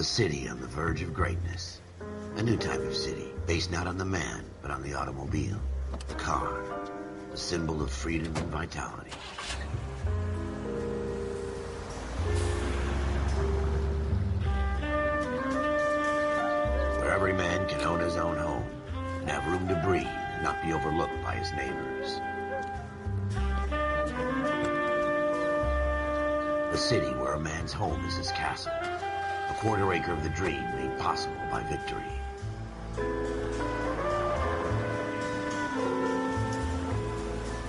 A city on the verge of greatness. A new type of city, based not on the man, but on the automobile. The car. The symbol of freedom and vitality. Where every man can own his own home, and have room to breathe, and not be overlooked by his neighbors. A city where a man's home is his castle. A quarter acre of the dream made possible by victory.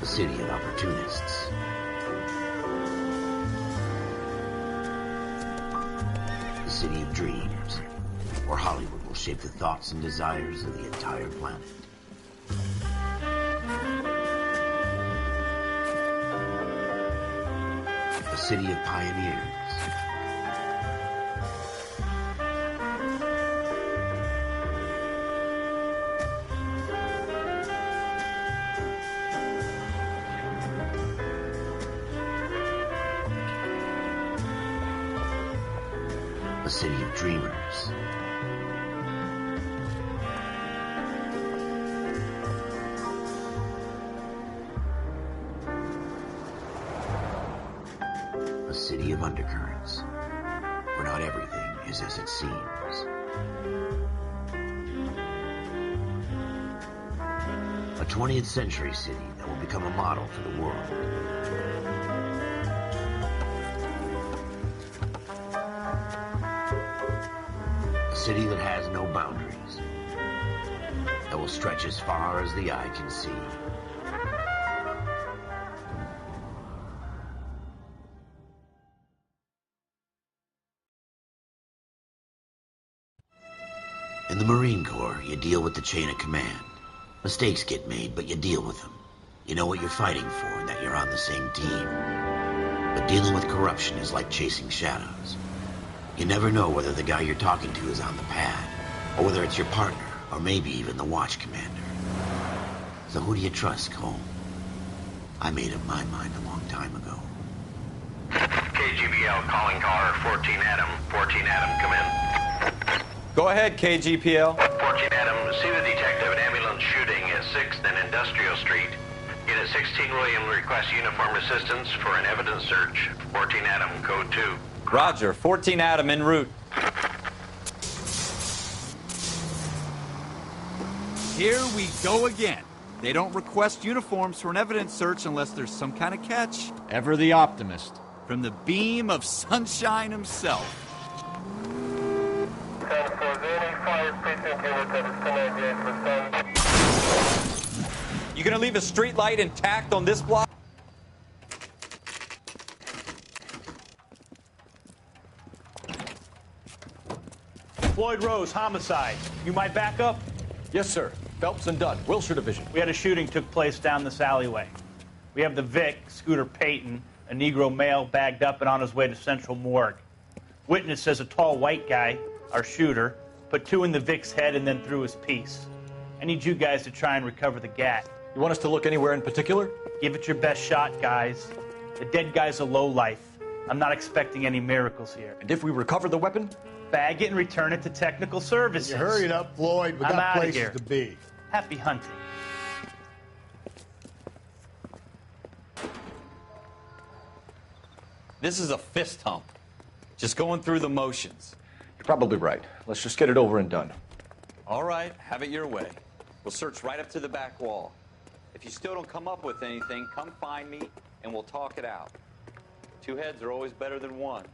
A city of opportunists. A city of dreams, where Hollywood will shape the thoughts and desires of the entire planet. A city of pioneers. A city of dreamers. A city of undercurrents, where not everything is as it seems. A 20th century city that will become a model for the world. A city that has no boundaries, that will stretch as far as the eye can see. In the Marine Corps, you deal with the chain of command. Mistakes get made, but you deal with them. You know what you're fighting for and that you're on the same team. But dealing with corruption is like chasing shadows. You never know whether the guy you're talking to is on the pad, or whether it's your partner, or maybe even the watch commander. So who do you trust, Cole? I made up my mind a long time ago. KGBL calling caller 14 Adam. 14 Adam, come in. Go ahead, KGPL. 14 Adam, see the detective, an ambulance shooting at 6th and Industrial Street. Unit 16 William requests uniform assistance for an evidence search. 14 Adam, code 2. Roger, 14 Adam en route. Here we go again. They don't request uniforms for an evidence search unless there's some kind of catch. Ever the optimist. From the beam of sunshine himself. You gonna leave a street light intact on this block? Floyd Rose, homicide. You might back up? Yes, sir. Phelps and Dunn, Wilshire Division. We had a shooting took place down this alleyway. We have the Vic, Scooter Payton, a Negro male bagged up and on his way to Central Morgue. Witness says a tall white guy, our shooter, put 2 in the Vic's head and then threw his piece. I need you guys to try and recover the gat. You want us to look anywhere in particular? Give it your best shot, guys. The dead guy's a lowlife. I'm not expecting any miracles here. And if we recover the weapon? Bag it and return it to technical services. You hurry it up, Floyd. We I'm got outta places here. to be. Happy hunting. This is a fist hump. Just going through the motions. You're probably right. Let's just get it over and done. All right, have it your way. We'll search right up to the back wall. If you still don't come up with anything, come find me and we'll talk it out. 2 heads are always better than 1.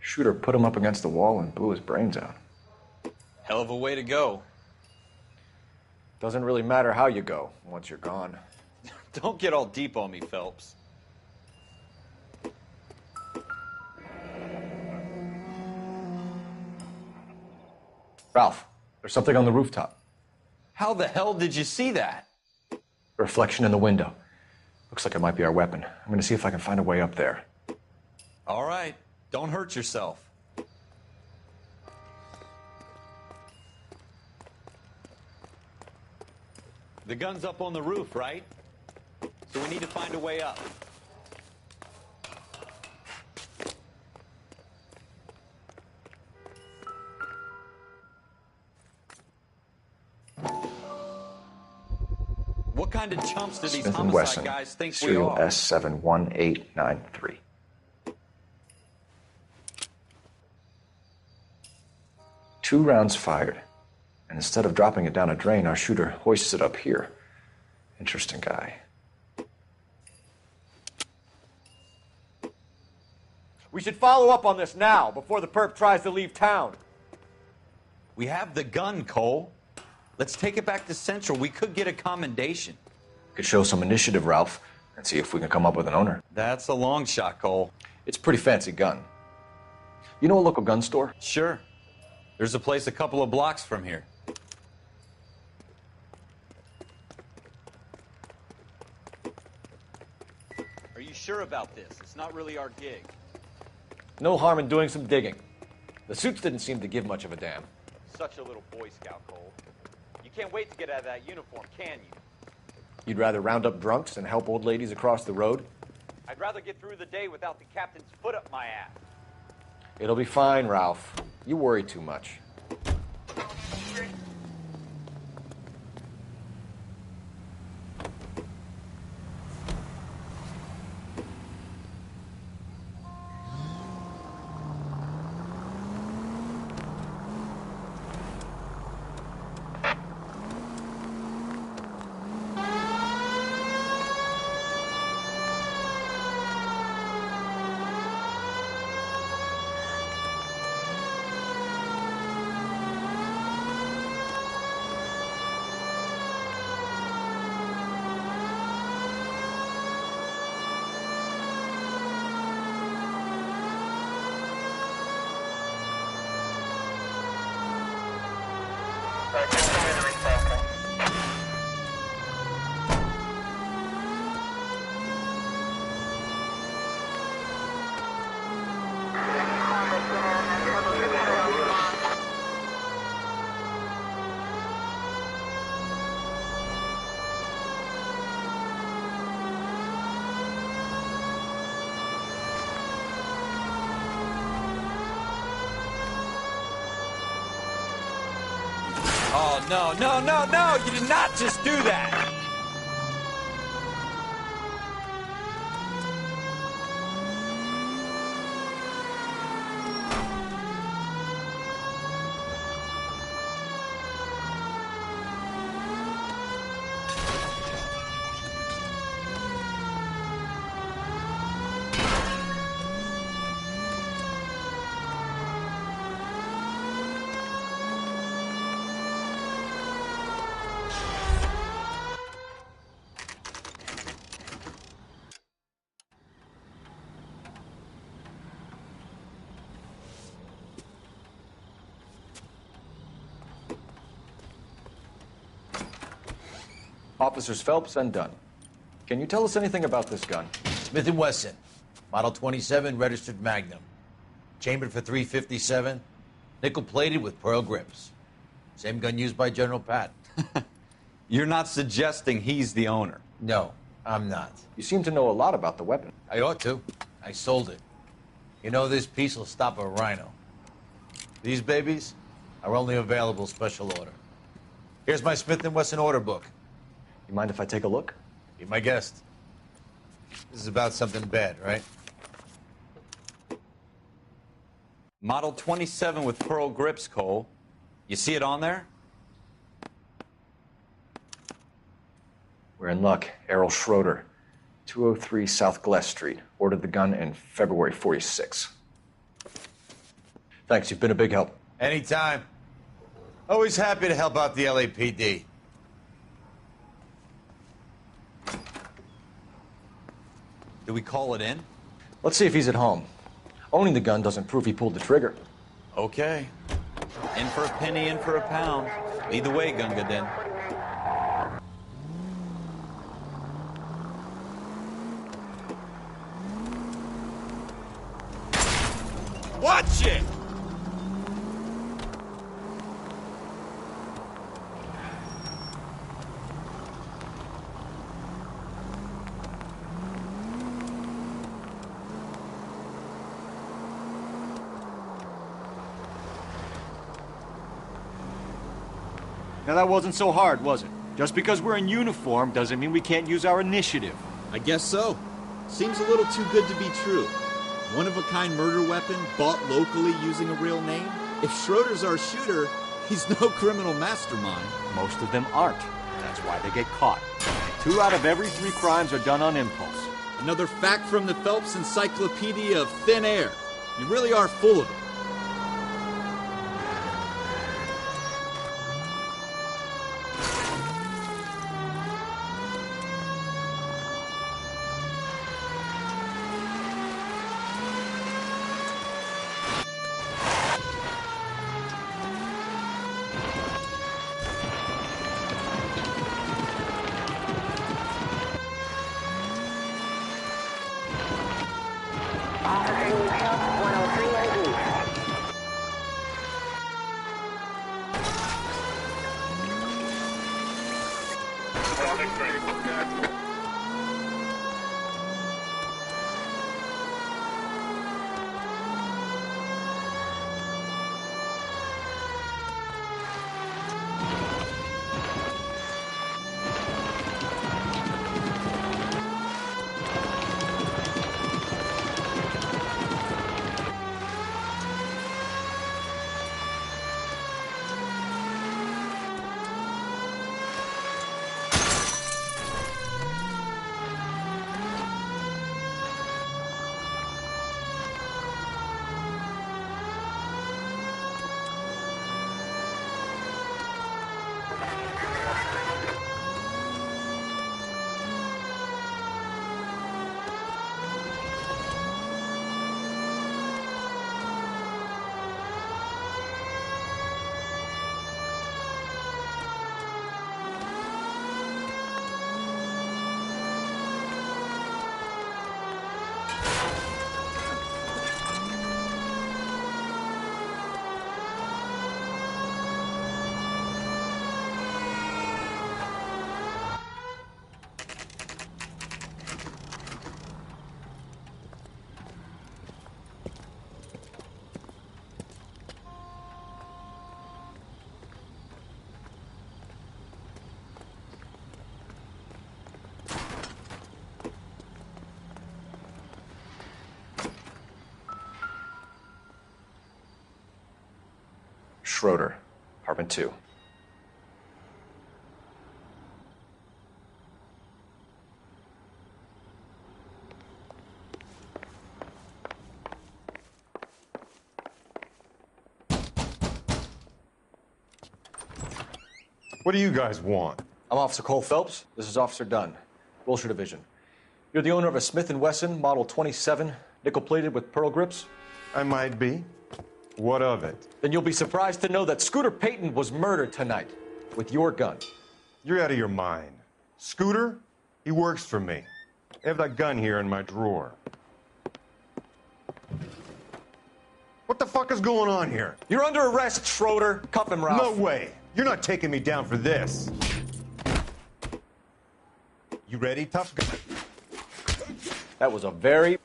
Shooter put him up against the wall and blew his brains out. Hell of a way to go. Doesn't really matter how you go once you're gone. Don't get all deep on me, Phelps. Ralph, there's something on the rooftop. How the hell did you see that? A reflection in the window. Looks like it might be our weapon. I'm going to see if I can find a way up there. All right, don't hurt yourself. The gun's up on the roof, right? So we need to find a way up. What kind of chumps do these Smith & homicide Wesson, guys think we serial are? S71893. Two rounds fired, and instead of dropping it down a drain, our shooter hoists it up here. Interesting guy. We should follow up on this now, before the perp tries to leave town. We have the gun, Cole. Let's take it back to Central. We could get a commendation. Could show some initiative, Ralph, and see if we can come up with an owner. That's a long shot, Cole. It's a pretty fancy gun. You know a local gun store? Sure. There's a place a couple of blocks from here. Are you sure about this? It's not really our gig. No harm in doing some digging. The suits didn't seem to give much of a damn. Such a little Boy Scout, Cole. You can't wait to get out of that uniform, can you? You'd rather round up drunks and help old ladies across the road? I'd rather get through the day without the captain's foot up my ass. It'll be fine, Ralph. You worry too much. Oh, no, no, no, no! You did not just do that! Officers Phelps and Dunn. Can you tell us anything about this gun? Smith & Wesson, Model 27, registered Magnum. Chambered for .357, nickel-plated with pearl grips. Same gun used by General Patton. You're not suggesting he's the owner? No, I'm not. You seem to know a lot about the weapon. I ought to. I sold it. You know, this piece will stop a rhino. These babies are only available special order. Here's my Smith & Wesson order book. You mind if I take a look? Be my guest. This is about something bad, right? Model 27 with pearl grips, Cole. You see it on there? We're in luck. Errol Schroeder, 203 South Gless Street. Ordered the gun in February '46. Thanks, you've been a big help. Anytime. Always happy to help out the LAPD. Do we call it in? Let's see if he's at home. Owning the gun doesn't prove he pulled the trigger. Okay. In for a penny, in for a pound. Lead the way, Gunga Din. Watch it! Now that wasn't so hard, was it? Just because we're in uniform doesn't mean we can't use our initiative. I guess so. Seems a little too good to be true. One-of-a-kind murder weapon bought locally using a real name? If Schroeder's our shooter, he's no criminal mastermind. Most of them aren't. That's why they get caught. 2 out of every 3 crimes are done on impulse. Another fact from the Phelps Encyclopedia of Thin Air. You really are full of it. Schroeder, apartment 2. What do you guys want? I'm Officer Cole Phelps. This is Officer Dunn, Wilshire Division. You're the owner of a Smith & Wesson Model 27, nickel-plated with pearl grips? I might be. What of it? Then you'll be surprised to know that Scooter Payton was murdered tonight with your gun. You're out of your mind. Scooter? He works for me. I have that gun here in my drawer. What the fuck is going on here? You're under arrest, Schroeder. Cuff him, Ralph. No way. You're not taking me down for this. You ready, tough guy? That was a very...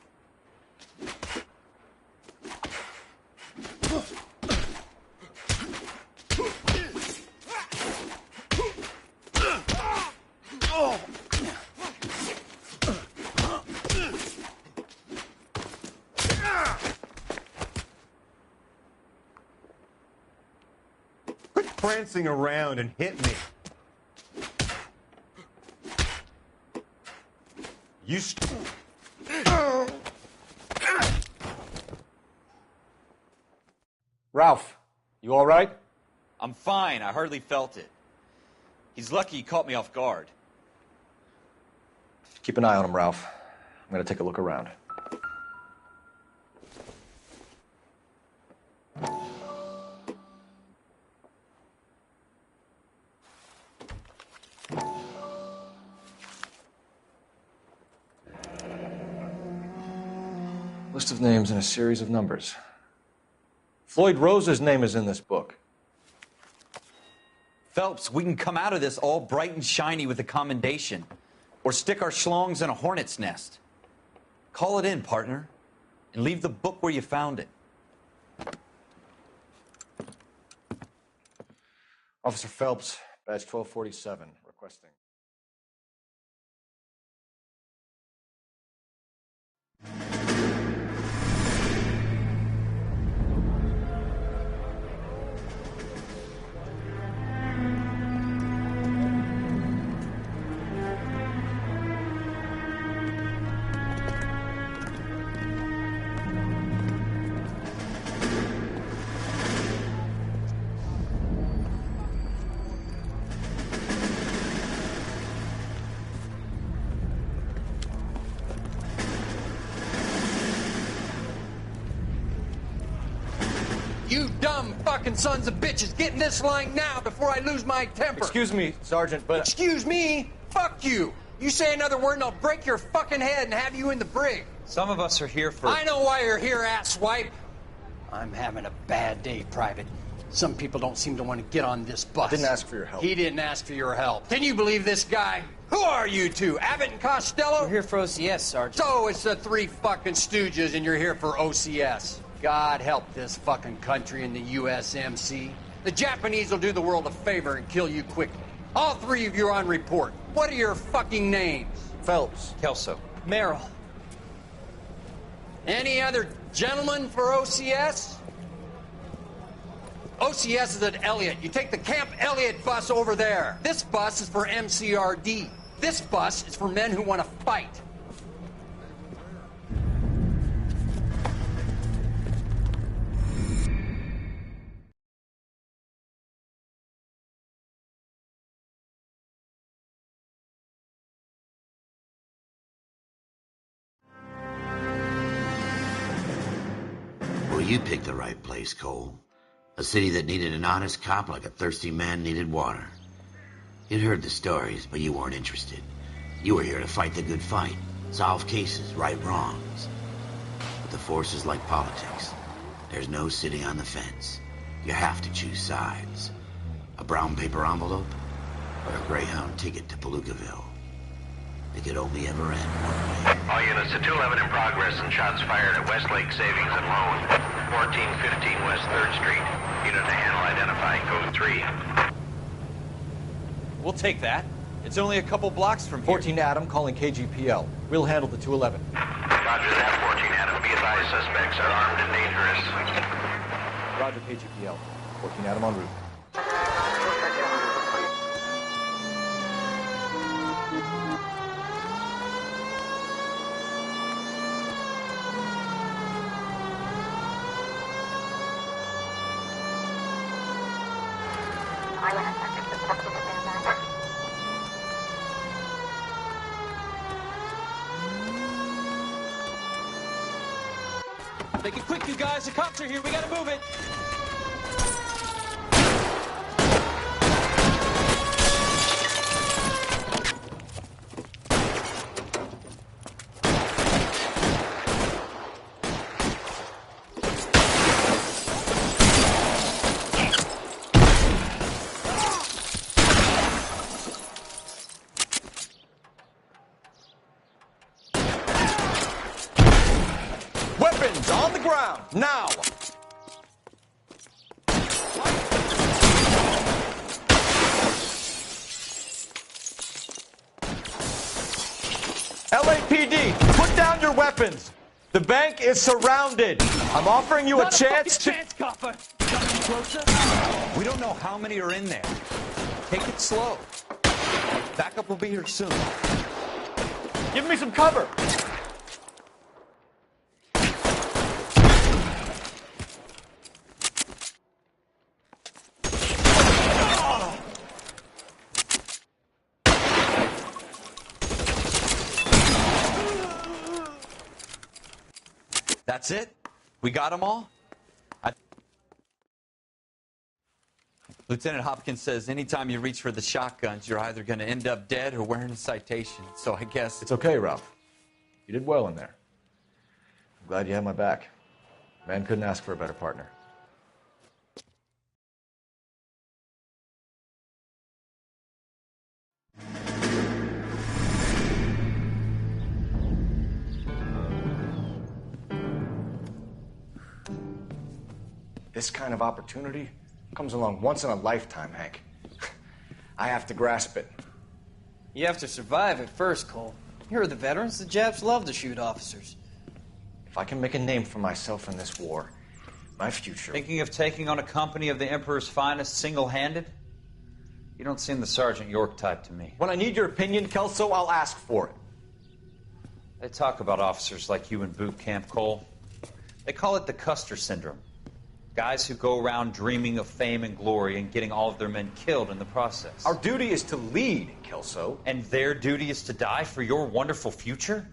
Quit prancing around and hit me. You Ralph, you all right? I'm fine. I hardly felt it. He's lucky he caught me off guard. Keep an eye on him, Ralph. I'm going to take a look around. List of names and a series of numbers. Floyd Rose's name is in this book. Phelps, we can come out of this all bright and shiny with a commendation. Or stick our schlongs in a hornet's nest. Call it in, partner. And leave the book where you found it. Officer Phelps, Badge 1247, requesting. You dumb fucking sons of bitches, get in this line now before I lose my temper. Excuse me, Sergeant, but... Excuse me? Fuck you. You say another word and I'll break your fucking head and have you in the brig. Some of us are here for... I know why you're here, asswipe. I'm having a bad day, Private. Some people don't seem to want to get on this bus. I didn't ask for your help. He didn't ask for your help. Can you believe this guy? Who are you two? Abbott and Costello? We're here for OCS, Sergeant. So it's the three fucking stooges and you're here for OCS. God help this fucking country and the USMC. The Japanese will do the world a favor and kill you quickly. All three of you are on report. What are your fucking names? Phelps. Kelso. Merrill. Any other gentlemen for OCS? OCS is at Elliott. You take the Camp Elliott bus over there. This bus is for MCRD. This bus is for men who want to fight. Well, you picked the right place, Cole. A city that needed an honest cop like a thirsty man needed water. You'd heard the stories, but you weren't interested. You were here to fight the good fight, solve cases, right wrongs. But the force is like politics. There's no sitting on the fence. You have to choose sides. A brown paper envelope or a Greyhound ticket to Palookaville. It could only ever end one way. All units to 211 in progress and shots fired at Westlake Savings and Loan, 1415 West 3rd Street. Unit to handle identifying code 3. We'll take that. It's only a couple blocks from here. 14 Adam calling KGPL. We'll handle the 211. Roger that, 14 Adam. Be advised, suspects are armed and dangerous. Roger, KGPL. 14 Adam en route. Make it quick, you guys. The cops are here. We gotta move it. Weapons on the ground, now! LAPD, put down your weapons! The bank is surrounded! I'm offering you a chance to... Copper. Closer. We don't know how many are in there. Take it slow. Backup will be here soon. Give me some cover! That's it? We got them all? Lieutenant Hopkins says anytime you reach for the shotguns, you're either going to end up dead or wearing a citation. So I guess... It's okay, Ralph. You did well in there. I'm glad you had my back. Man couldn't ask for a better partner. This kind of opportunity comes along once in a lifetime, Hank. I have to grasp it. You have to survive at first, Cole. Here are the veterans. The Japs love to shoot officers. If I can make a name for myself in this war, my future... Thinking of taking on a company of the Emperor's finest single-handed? You don't seem the Sergeant York type to me. When I need your opinion, Kelso, I'll ask for it. They talk about officers like you in boot camp, Cole. They call it the Custer Syndrome. Guys who go around dreaming of fame and glory and getting all of their men killed in the process. Our duty is to lead, Kelso. And their duty is to die for your wonderful future?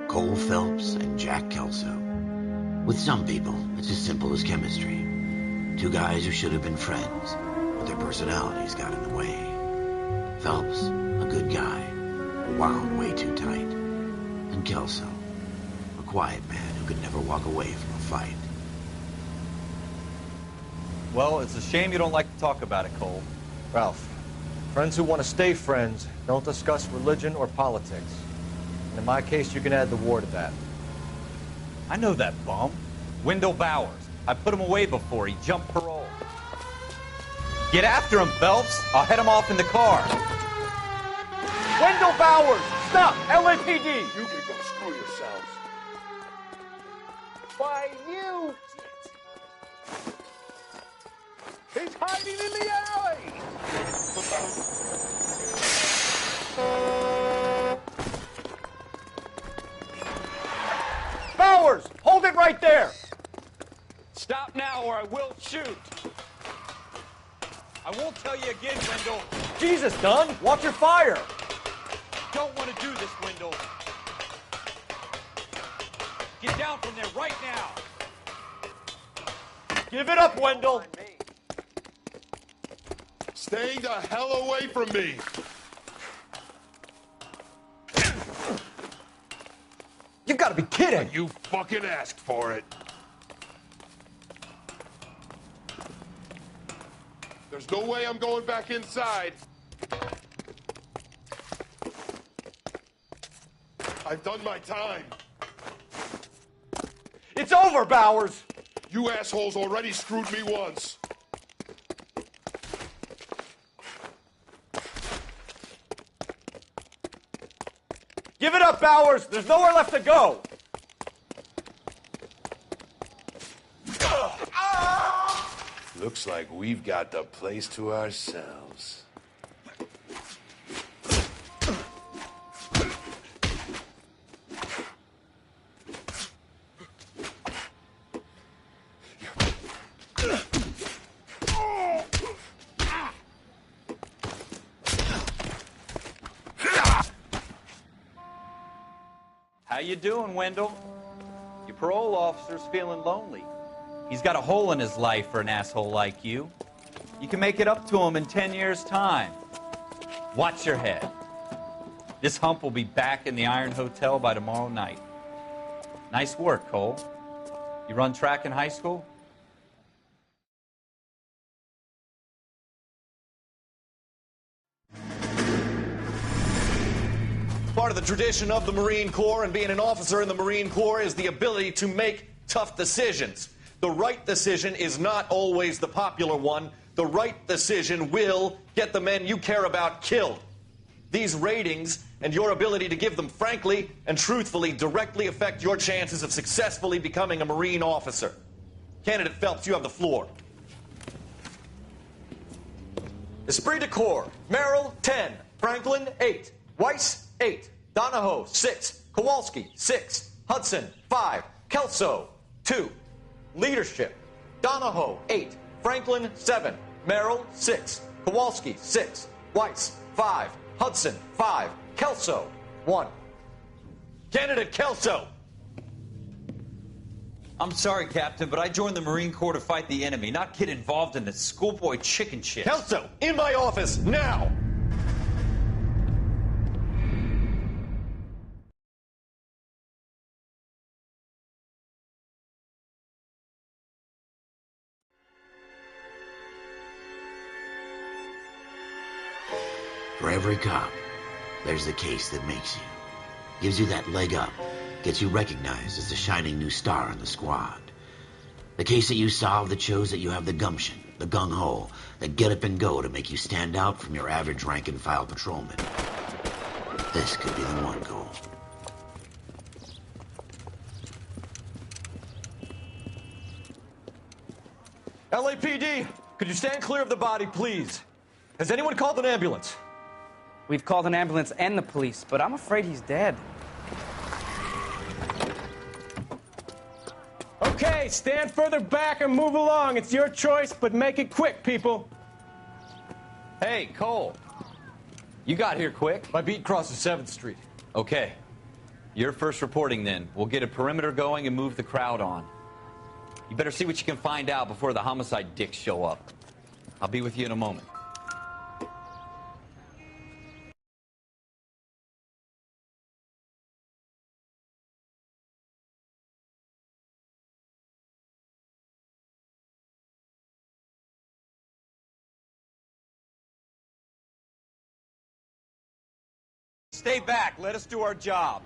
Cole Phelps and Jack Kelso. With some people, it's as simple as chemistry. Two guys who should have been friends, but their personalities got in the way. Phelps, a good guy, wound way too tight. And Kelso, a quiet man who could never walk away from a fight. Well, it's a shame you don't like to talk about it, Cole. Ralph, friends who want to stay friends don't discuss religion or politics. And in my case, you can add the war to that. I know that bum. Wendell Bowers. I put him away before. He jumped parole. Get after him, Phelps. I'll head him off in the car. Wendell Bowers! Stop! LAPD! You can go screw yourselves. Why, you... He's hiding in the alley! Bowers! Hold it right there! Stop now or I will shoot. I won't tell you again, Wendell. Jesus, Dunn! Watch your fire! Don't want to do this, Wendell. Get down from there right now. Give it up, Wendell! Stay the hell away from me! You've got to be kidding! You fucking asked for it. There's no way I'm going back inside. I've done my time. It's over, Bowers! You assholes already screwed me once. Give it up, Bowers! There's nowhere left to go! Looks like we've got the place to ourselves. How you doing, Wendell? Your parole officer's feeling lonely. He's got a hole in his life for an asshole like you. You can make it up to him in 10 years' time. Watch your head. This hump will be back in the Iron Hotel by tomorrow night. Nice work, Cole. You run track in high school? Part of the tradition of the Marine Corps and being an officer in the Marine Corps is the ability to make tough decisions. The right decision is not always the popular one. The right decision will get the men you care about killed. These ratings and your ability to give them frankly and truthfully directly affect your chances of successfully becoming a Marine officer. Candidate Phelps, you have the floor. Esprit de Corps, Merrill, 10. Franklin, 8. Weiss, 8. Donahoe, 6. Kowalski, 6. Hudson, 5. Kelso, 2. Leadership, Donahoe, 8. Franklin, 7. Merrill, 6. Kowalski, 6. Weiss, 5. Hudson, 5. Kelso, 1. Candidate Kelso! I'm sorry, Captain, but I joined the Marine Corps to fight the enemy, not get involved in this schoolboy chicken shit. Kelso, in my office, now! For every cop, there's the case that makes you. Gives you that leg up, gets you recognized as the shining new star in the squad. The case that you solve that shows that you have the gumption, the gung-ho, the get up and go to make you stand out from your average rank-and-file patrolman. This could be the one, Cole. LAPD, could you stand clear of the body, please? Has anyone called an ambulance? We've called an ambulance and the police, but I'm afraid he's dead. Okay, stand further back and move along. It's your choice, but make it quick, people. Hey, Cole. You got here quick. My beat crosses 7th Street. Okay. You're first reporting then. We'll get a perimeter going and move the crowd on. You better see what you can find out before the homicide dicks show up. I'll be with you in a moment. Stay back. Let us do our job.